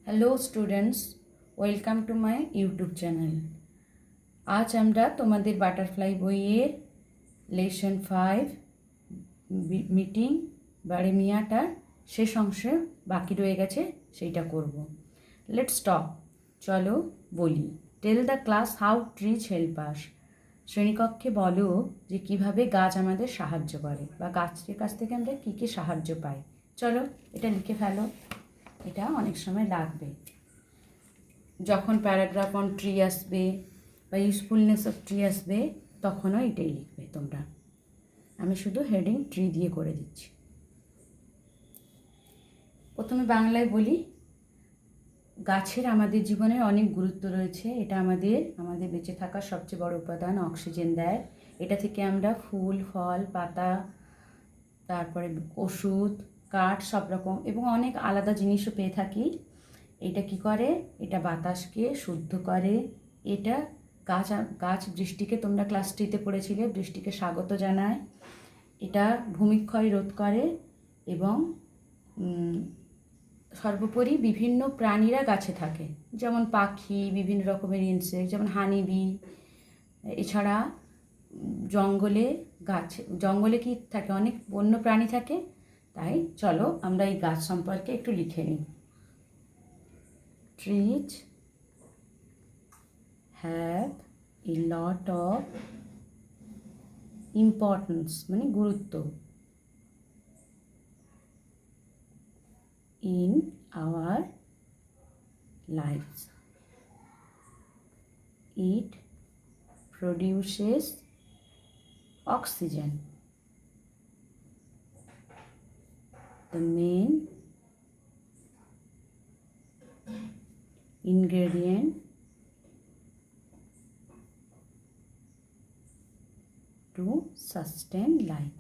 Hello students, welcome to my YouTube channel. আজ আমরা তোমাদের বাটারফ্লাই বইয়ের লেসন 5 মিটিং বারে মিয়াটার শেষ অংশে বাকি রয়ে গেছে, সেইটা করব। লেটস টক, চলো বলি। Tell the class how trees help us. শ্রেণীকক্ষে বলো যে কিভাবে গাছ আমাদের সাহায্য করে বা গাছের কাছ থেকে আমরা কী কী সাহায্য পাই। চলো এটা লিখে ফেলো, এটা অনেক সময় লাগবে। যখন প্যারাগ্রাফ অন ট্রি আসবে বা ইউজফুলনেস অফ ট্রি আসবে তখনও এটাই লিখবে তোমরা। আমি শুধু হেডিং ট্রি দিয়ে করে দিচ্ছি। প্রথমে বাংলায় বলি, গাছের আমাদের জীবনের অনেক গুরুত্ব রয়েছে। এটা আমাদের বেঁচে থাকার সবচেয়ে বড় উপাদান, অক্সিজেন দেয়। এটা থেকে আমরা ফুল, ফল, পাতা, তারপরে ওষুধ, কাঠ, সব রকম এবং অনেক আলাদা জিনিসও পেয়ে থাকি। এটা কি করে? এটা বাতাসকে শুদ্ধ করে। এটা গাছ বৃষ্টিকে, তোমরা ক্লাস 3-তে পড়েছিলে, বৃষ্টিকে স্বাগত জানায়। এটা ভূমিক্ষয় রোধ করে এবং সর্বোপরি বিভিন্ন প্রাণীরা গাছে থাকে, যেমন পাখি, বিভিন্ন রকমের ইনসেক্ট, যেমন হানিবি। এছাড়া জঙ্গলে কি থাকে? অনেক বন্য প্রাণী থাকে। তাই চলো আমরা এই গাছ সম্পর্কে একটু লিখে নিই। Trees have a lot of importance, মানে গুরুত্ব, in our lives. It produces oxygen, the main ingredient to sustain life.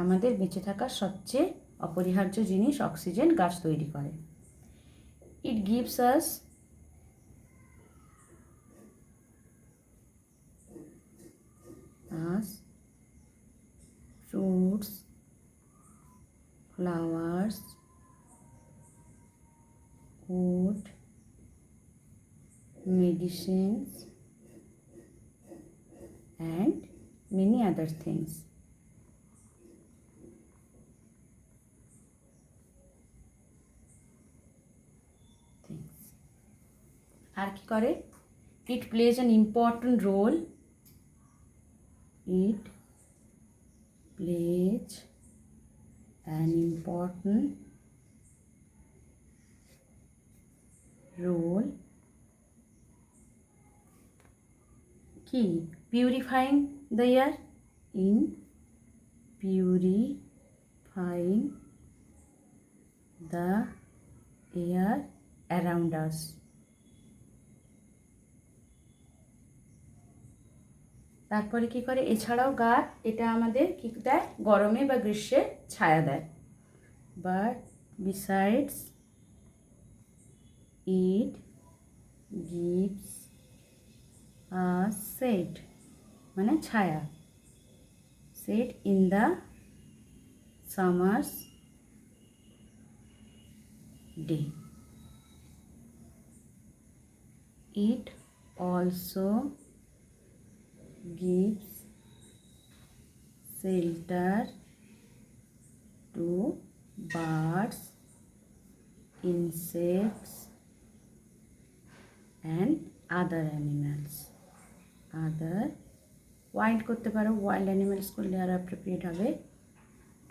আমাদের বেঁচে থাকার সবচেয়ে অপরিহার্য জিনিস অক্সিজেন গাছ তৈরি করে। It gives us fruits, flowers, wood, medicines and many other things. আর কি করে? It plays an important role. It plays an important role কি? Purifying the air, in purifying the air around us. তারপরে কি করে? এছাড়াও গাছ এটা আমাদের কি দেয়? গরমে বা গ্রীষ্মে ছায়া দেয়। But besides it gives us shade, মানে ছায়া, shade in the summers day. It also gives shelter to birds, insects and other animals. Wild করতে পারো, ওয়াইল্ড অ্যানিমেলস করলে আর অ্যাপ্রোপ্রিয়েট হবে,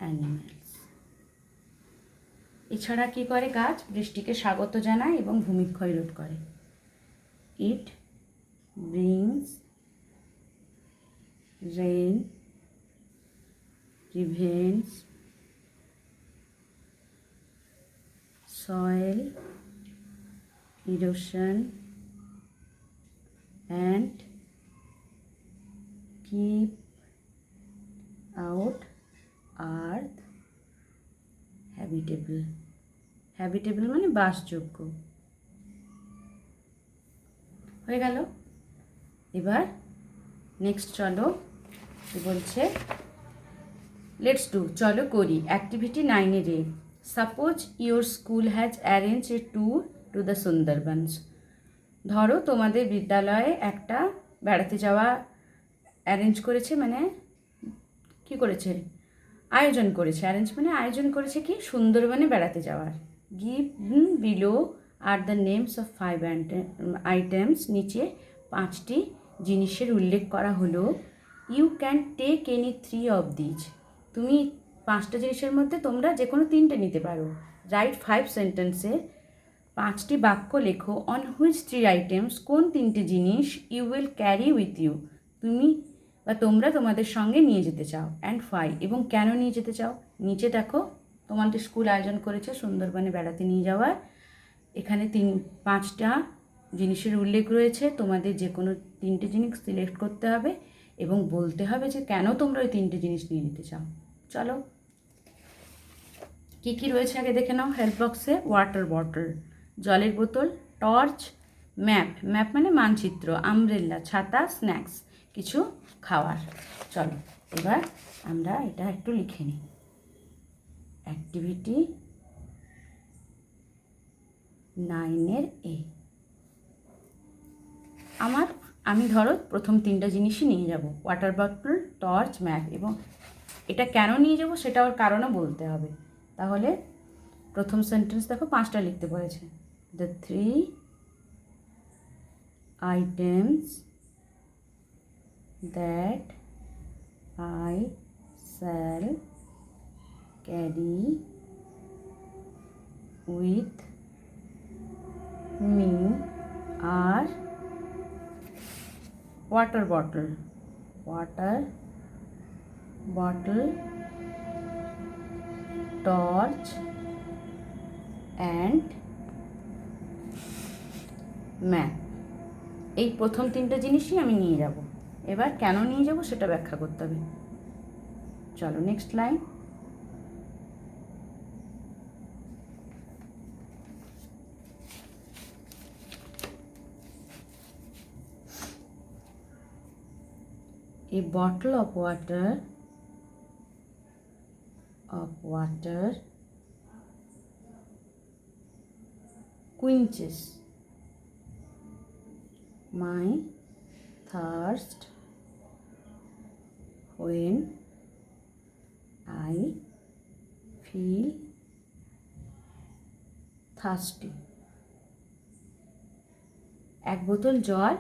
অ্যানিমেলস। এছাড়া কি করে? গাছ বৃষ্টিকে স্বাগত জানায় এবং ভূমিক্ষয় রোধ করে। ইট brings rain, prevents soil erosion and keep out earth habitable. habitable মানে বাসযোগ্য। হয়ে গেল। এবার নেক্সট চলো কি বলছে, লেটস ডু, চলো করি। অ্যাক্টিভিটি 9-এ suppose your school has arrange a tour to the Sundarbans. ধরো তোমাদের বিদ্যালয়ে একটা বেড়াতে যাওয়া অ্যারেঞ্জ করেছে, মানে কি করেছে, আয়োজন করেছে। অ্যারেঞ্জ মানে আয়োজন করেছে কি, সুন্দরবনে বেড়াতে যাওয়ার। Given below are the names of 5 items. নিচে 5টি জিনিসের উল্লেখ করা হলো। You can take any 3 of these. তুমি 5টা জিনিসের মধ্যে তোমরা যে কোনো 3টে নিতে পারো। রাইট 5 সেন্টেন্সে 5টি বাক্য লেখো। অন হুইচ 3 আইটেমস, কোন 3টে জিনিস you will carry with you, তুমি বা তোমরা তোমাদের সঙ্গে নিয়ে যেতে চাও। অ্যান্ড ফাই, এবং কেন নিয়ে যেতে চাও। নিচে দেখো তোমাদের স্কুল আয়োজন করেছে সুন্দরবনে বেড়াতে নিয়ে যাওয়ার। এখানে 5টা জিনিসের উল্লেখ রয়েছে। তোমাদের যে কোনো 3টে জিনিস সিলেক্ট করতে হবে এবং বলতে হবে যে কেন তোমরা ওই 3টে জিনিস নিয়ে যেতে চাও। চলো কী কী রয়েছে আগে দেখে নাও। হেল্প বক্সে ওয়াটার বটল, জলের বোতল, টর্চ, ম্যাপ, ম্যাপ মানে মানচিত্র, আমব্রেলা, ছাতা, স্ন্যাক্স, কিছু খাওয়ার। চলো এবার আমরা এটা একটু লিখে নিই। অ্যাক্টিভিটি 9-এর এ। আমি ধরো প্রথম 3টা জিনিসই নিয়ে যাব, ওয়াটার বটল, টর্চ, ম্যাপ, এবং এটা কেন নিয়ে যাব সেটা ওর কারণও বলতে হবে। তাহলে প্রথম সেন্টেন্স দেখো 5টা লিখতে বলেছে। The 3 items that I shall carry with me are water bottle, torch and map। এই প্রথম 3টে জিনিসই আমি নিয়ে যাব। এবার কেন নিয়ে যাব সেটা ব্যাখ্যা করতে হবে। চলো next line. A bottle of water quenches my thirst when I feel thirsty। এক বোতল জল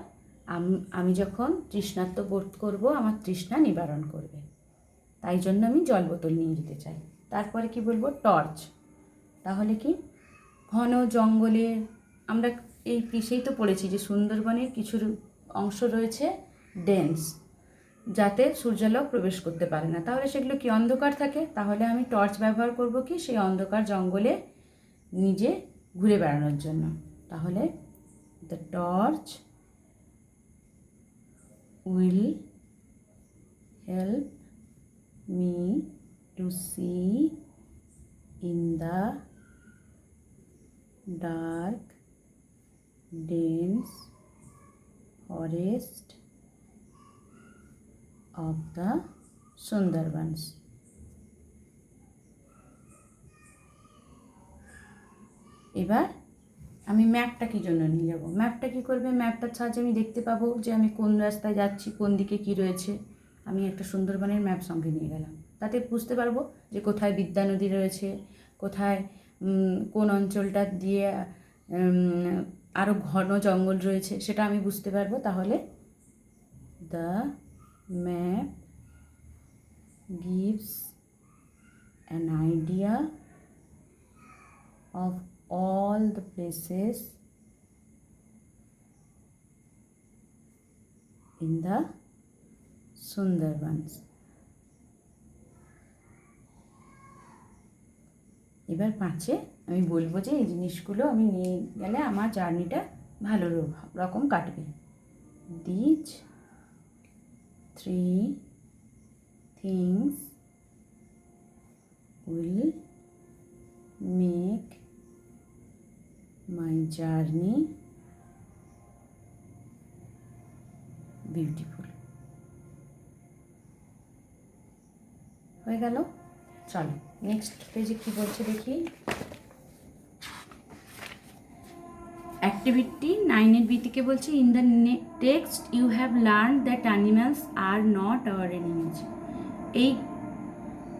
আমি যখন তৃষ্ণার্ত বোধ করব, আমার তৃষ্ণা নিবারণ করবে, তাই জন্য আমি জল বোতল নিয়ে যেতে চাই। তারপরে কি বলবো, টর্চ। তাহলে কি, ঘন জঙ্গলে আমরা এই পিসেই তো পড়েছি যে সুন্দরবনের কিছু অংশ রয়েছে ডেন্স, যাতে সূর্যালোক প্রবেশ করতে পারে না। তাহলে সেগুলো কি অন্ধকার থাকে, তাহলে আমি টর্চ ব্যবহার করব কি সেই অন্ধকার জঙ্গলে নিজে ঘুরে বেড়ানোর জন্য। তাহলে the torch will help me to see in the dark dense forest of the Sundarbans। এবার আমি ম্যাপটা কী জন্য নিয়ে যাব। ম্যাপটা কী করবে, ম্যাপটার সাহায্যে আমি দেখতে পাবো যে আমি কোন রাস্তায় যাচ্ছি, কোন দিকে কী রয়েছে। আমি একটা সুন্দরবনের ম্যাপ সঙ্গে নিয়ে গেলাম, তাতে বুঝতে পারবো যে কোথায় বিদ্যা নদী রয়েছে, কোথায় কোন অঞ্চলটা দিয়ে আরও ঘন জঙ্গল রয়েছে, সেটা আমি বুঝতে পারবো। তাহলে the map gives an idea of all the places in the Sundarbans। এবার 5-এ আমি বলবো যে এই জিনিসগুলো আমি নিয়ে গেলে আমার জার্নিটা ভালো রকম কাটবে। These 3 things will make my journey beautiful। হয়ে গেল। চলো নেক্সট পেজে কী বলছে দেখি। অ্যাক্টিভিটি 9 বি থেকে বলছে, in the text you have learn that animals are not our enemies. এই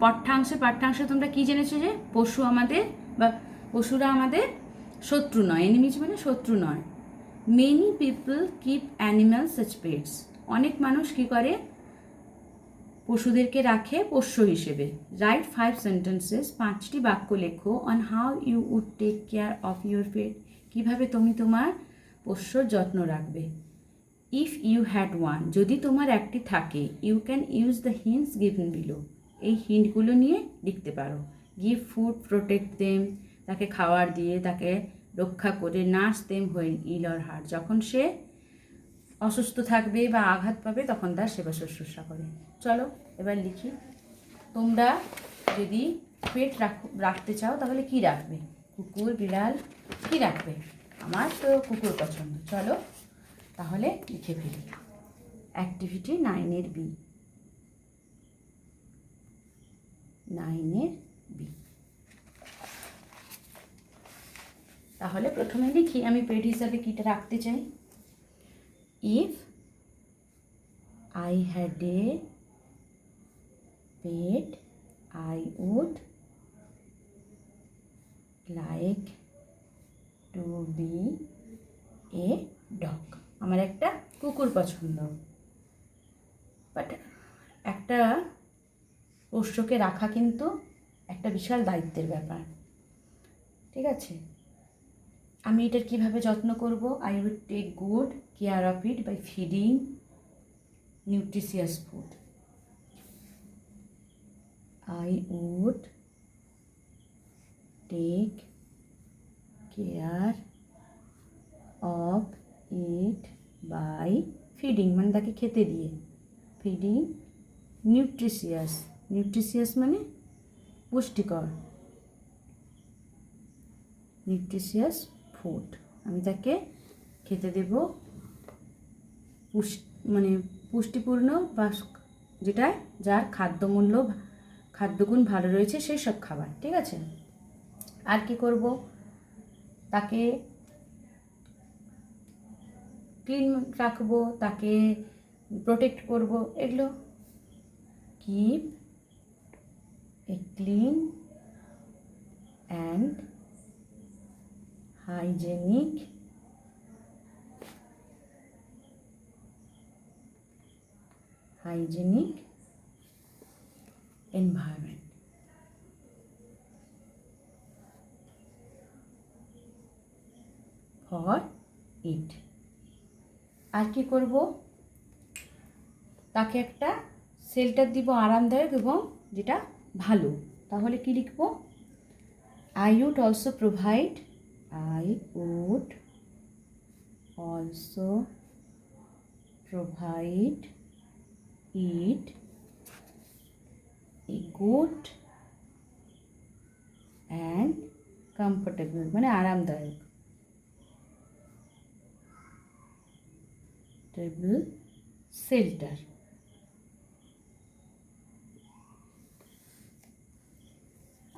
পাঠ্যাংশে তোমরা কী জেনেছো যে পশুরা আমাদের শত্রু নয়। এনিমিজ মানে শত্রু নয়। Many people keep animals as pets. অনেক মানুষ কী করে, পশুদেরকে রাখে পোষ্য হিসেবে। রাইট 5 সেন্টেন্সেস, 5টি বাক্য লেখো on how you would take care of your pet. কীভাবে তুমি তোমার পোষ্যর যত্ন রাখবে। ইফ ইউ হ্যাড ওয়ান, যদি তোমার একটি থাকে, you can use the hints given below. এই হিন্টগুলো নিয়ে লিখতে পারো। গিভ ফুড, প্রোটেক্ট দেম, তাকে খাবার দিয়ে তাকে রক্ষা করে। Nurse them when ill or hurt, যখন সে অসুস্থ থাকবে বা আঘাত পাবে তখন তার সেবা শুশ্রূষা করে। চলো এবার লিখি। তোমরা যদি পেট রাখতে চাও তাহলে কি রাখবে? কুকুর, বিড়াল, কি রাখবে? আমার তো কুকুর পছন্দ। চলো তাহলে লিখে ফেলি। Activity 9 B. 9 বি। তাহলে প্রথমে লিখি আমি পেট হিসাবে কীটা রাখতে চাই। If I had a pet, I would like to be a dog. আমার একটা কুকুর পছন্দ। বাট একটা পোষ্যকে রাখা কিন্তু একটা বিশাল দায়িত্বের ব্যাপার, ঠিক আছে? আমি এটার কীভাবে যত্ন করব? I would take good care of it by feeding nutritious food. I would take care of it by feeding, মানে তাকে খেতে দিয়ে। feeding nutritious মানে পুষ্টিকর, nutritious food। আমি তাকে খেতে দেব মানে পুষ্টিপূর্ণ বা যেটা যার খাদ্যগুণ ভালো রয়েছে সেই সব খাবার, ঠিক আছে? আর কি করব? তাকে ক্লিন রাখবো, তাকে প্রোটেক্ট করব, এগুলো। Keep a clean and hygienic environment. For it. আর কি করব? তাকে একটা শেল্টার দিব আরামদায়ক এবং যেটা ভালো। তাহলে কি লিখব? I would also provide it a good and comfortable মানে আরামদায়ক shelter.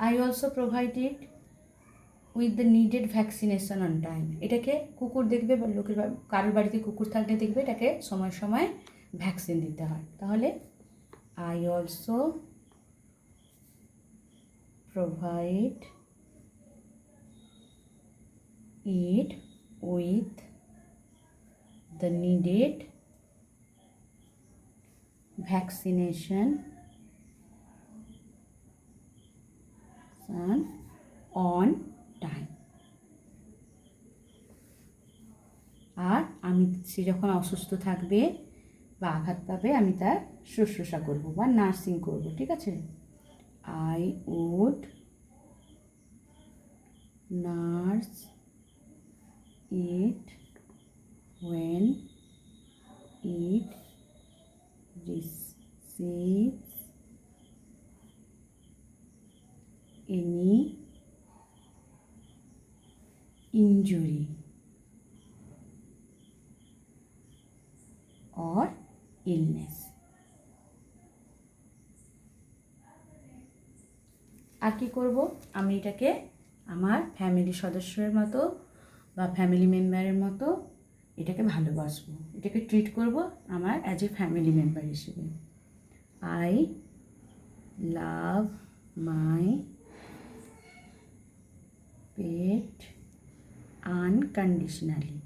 I also provide it with the needed vaccination on time. এটাকে কুকুর দেখবে বা লোকের কারোর বাড়িতে কুকুর থাকলে দেখবে এটাকে সময় সময় ভ্যাকসিন দিতে হয়। তাহলে I also provide it with the needed vaccination on time. আর আমি সে যখন অসুস্থ থাকবে বা আঘাত পাবে আমি তার শুশ্রূষা করব বা নার্সিং করব, ঠিক আছে? I would nurse it when it receives any injury or illness. আর কি করব, আমি এটাকে আমার ফ্যামিলি সদস্যের মতো বা ফ্যামিলি মেম্বারের মতো এটাকে ভালোবাসবো, এটাকে ট্রিট করব আমার অ্যাজ এ ফ্যামিলি মেম্বার হিসেবে। I love my pet unconditionally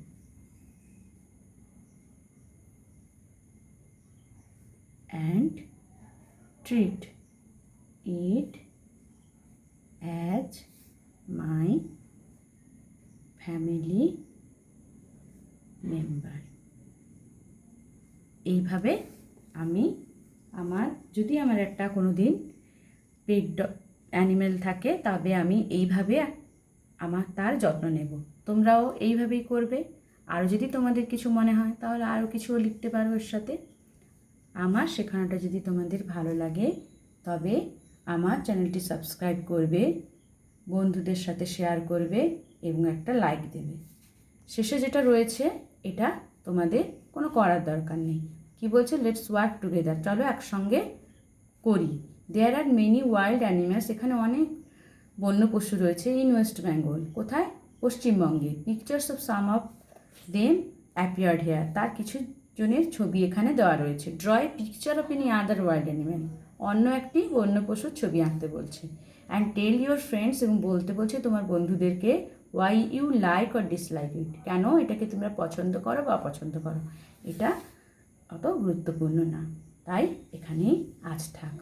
and treat it as my family member। এইভাবে আমি যদি আমার একটা কোনো দিন পেট অ্যানিমেল থাকে, তবে আমি এইভাবে তার যত্ন নেব। তোমরাও এইভাবেই করবে। আর যদি তোমাদের কিছু মনে হয় তাহলে আরও কিছুও লিখতে পারো এর সাথে। আমার শেখানোটা যদি তোমাদের ভালো লাগে তবে আমার চ্যানেলটি সাবস্ক্রাইব করবে, বন্ধুদের সাথে শেয়ার করবে এবং একটা লাইক দেবে। শেষে যেটা রয়েছে এটা তোমাদের কোনো করার দরকার নেই। কি বলছে, লেটস ওয়ার্ক টুগেদার, চলো একসঙ্গে করি। দেয়ার আর মেনি ওয়াইল্ড অ্যানিমেলস, এখানে অনেক বন্য পশু রয়েছে ইন ওয়েস্ট বেঙ্গল। কোথায়? পশ্চিমবঙ্গে। Pictures of some of them appeared here, তার কিছু জনের ছবি এখানে দেওয়া রয়েছে। Draw a picture of any other wild animal, অন্য একটি বন্য পশুর ছবি আঁকতে বলছে। অ্যান্ড টেল ইউর ফ্রেন্ডস, এবং বলতে বলছে তোমার বন্ধুদেরকে, why you like or dislike it, কেন এটাকে তোমরা পছন্দ করো বা অপছন্দ করো। এটা অত গুরুত্বপূর্ণ না, তাই এখানেই আজ থাক।